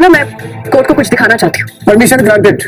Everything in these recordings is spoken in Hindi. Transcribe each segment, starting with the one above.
ना मैं कोर्ट को कुछ दिखाना चाहती हूँ। Permission granted.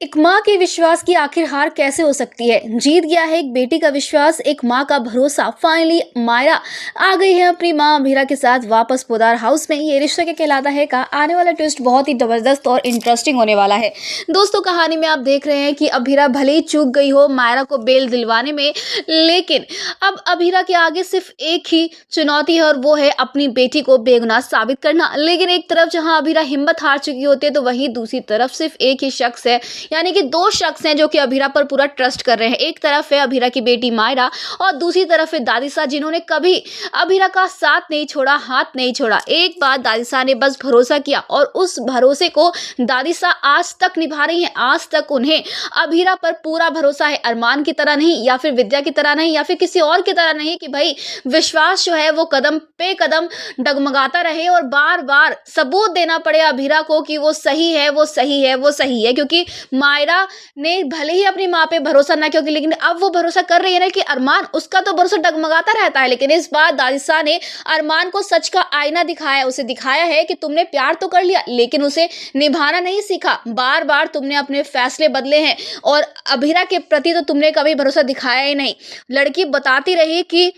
एक माँ के विश्वास की आखिर हार कैसे हो सकती है। जीत गया है एक बेटी का विश्वास, एक माँ का भरोसा। फाइनली मायरा आ गई है अपनी माँ अभीरा के साथ वापस पोदार हाउस में। ये रिश्ता क्या कहलाता है का आने वाला ट्विस्ट बहुत ही जबरदस्त और इंटरेस्टिंग होने वाला है। दोस्तों कहानी में आप देख रहे हैं कि अभीरा भले ही चूक गई हो मायरा को बेल दिलवाने में, लेकिन अब अभीरा के आगे सिर्फ एक ही चुनौती है और वो है अपनी बेटी को बेगुनाह साबित करना। लेकिन एक तरफ जहाँ अभीरा हिम्मत हार चुकी होती है तो वहीं दूसरी तरफ सिर्फ एक ही शख्स है, यानी कि दो शख्स हैं जो कि अभीरा पर पूरा ट्रस्ट कर रहे हैं। एक तरफ है अभीरा की बेटी मायरा और दूसरी तरफ है दादीसा, जिन्होंने कभी अभीरा का साथ नहीं छोड़ा, हाथ नहीं छोड़ा। एक बार दादीसा ने बस भरोसा किया और उस भरोसे को दादीसा आज तक निभा रही हैं। आज तक उन्हें अभीरा पर पूरा भरोसा है, अरमान की तरह नहीं या फिर विद्या की तरह नहीं या फिर किसी और की तरह नहीं कि भाई विश्वास जो है वो कदम पे कदम डगमगाता रहे और बार बार सबूत देना पड़े अभीरा को कि वो सही है, वो सही है, वो सही है। क्योंकि मायरा ने भले ही अपनी माँ पे भरोसा ना किया, लेकिन अब वो भरोसा कर रही है ना कि अरमान, उसका तो भरोसा डगमगाता रहता है। लेकिन इस बार दादीसा ने अरमान को सच का आईना दिखाया, उसे दिखाया है कि तुमने प्यार तो कर लिया लेकिन उसे निभाना नहीं सीखा। बार बार तुमने अपने फैसले बदले हैं और अभीरा के प्रति तो तुमने कभी भरोसा दिखाया ही नहीं। लड़की बताती रही कि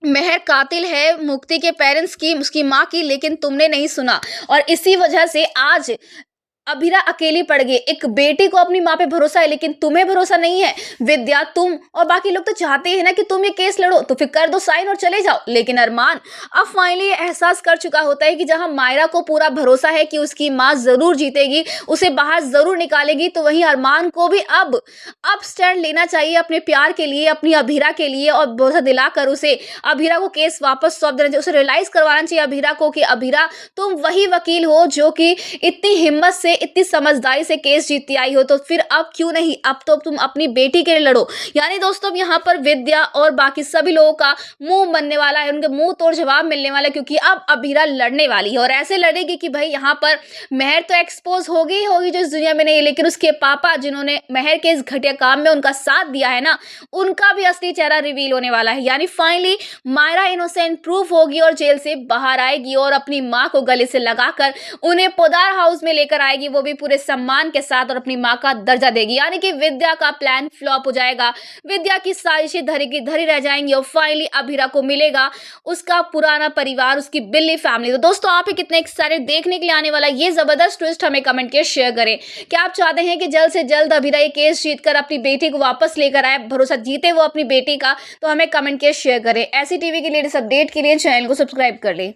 मेहर कातिल है मुक्ति के पेरेंट्स की, उसकी माँ की, लेकिन तुमने नहीं सुना और इसी वजह से आज अभीरा अकेली पड़ गई। एक बेटी को अपनी माँ पे भरोसा है लेकिन तुम्हें भरोसा नहीं है। विद्या, तुम और बाकी लोग तो चाहते हैं ना कि तुम ये केस लड़ो, तो फिर कर दो साइन और चले जाओ। लेकिन अरमान अब फाइनली एहसास कर चुका होता है कि जहां मायरा को पूरा भरोसा है कि उसकी माँ जरूर जीतेगी, उसे बाहर जरूर निकालेगी, तो वहीं अरमान को भी अब स्टैंड लेना चाहिए अपने प्यार के लिए, अपनी अभीरा के लिए, और भरोसा दिलाकर उसे अभीरा को केस वापस सौंप देना चाहिए। उसे रियलाइज करवाना चाहिए अभीरा को कि अभीरा तुम वही वकील हो जो कि इतनी हिम्मत से, इतनी समझदारी से केस जीतती आई हो, तो फिर अब क्यों नहीं, अब तो तुम अपनी बेटी के लिए लड़ो। यानी दोस्तों यहाँ पर विद्या और बाकी सभी लोगों का मुंह बनने वाला है, उनके मुंह तोड़ जवाब मिलने वाला है, क्योंकि अब अभीरा लड़ने वाली है और ऐसे लड़ेगी कि भाई यहाँ पर मेहर तो एक्सपोज होगी ही होगी जो इस दुनिया में नहीं, लेकिन उसके पापा जिन्होंने मेहर के इस घटिया काम में उनका साथ दिया है ना, उनका भी असली चेहरा रिवील होने वाला है। यानी फाइनली मायरा इनोसेंट प्रूफ होगी और जेल से बाहर आएगी और अपनी माँ को गले से लगाकर उन्हें पोदार हाउस में लेकर आएगी, वो भी पूरे सम्मान के साथ, और अपनी माँ का दर्जा देगी। यानी कि विद्या का प्लान फ्लॉप हो जाएगा, विद्या की साजिशें धरी की धरी रह जाएंगी और फाइनली अभीरा को मिलेगा उसका पुराना परिवार, उसकी बिल्ली फैमिली। तो दोस्तों आप कितने एक्साइटेड देखने के लिए आने वाला ये जबरदस्त ट्विस्ट, हमें कमेंट के शेयर करें। क्या आप चाहते हैं कि जल्द से जल्द अभीरा ये केस जीतकर अपनी बेटी को वापस लेकर आए, भरोसा जीते वो अपनी बेटी का? तो हमें कमेंट के शेयर करें। ऐसी टीवी के लेटेस्ट अपडेट के लिए चैनल को सब्सक्राइब कर ले।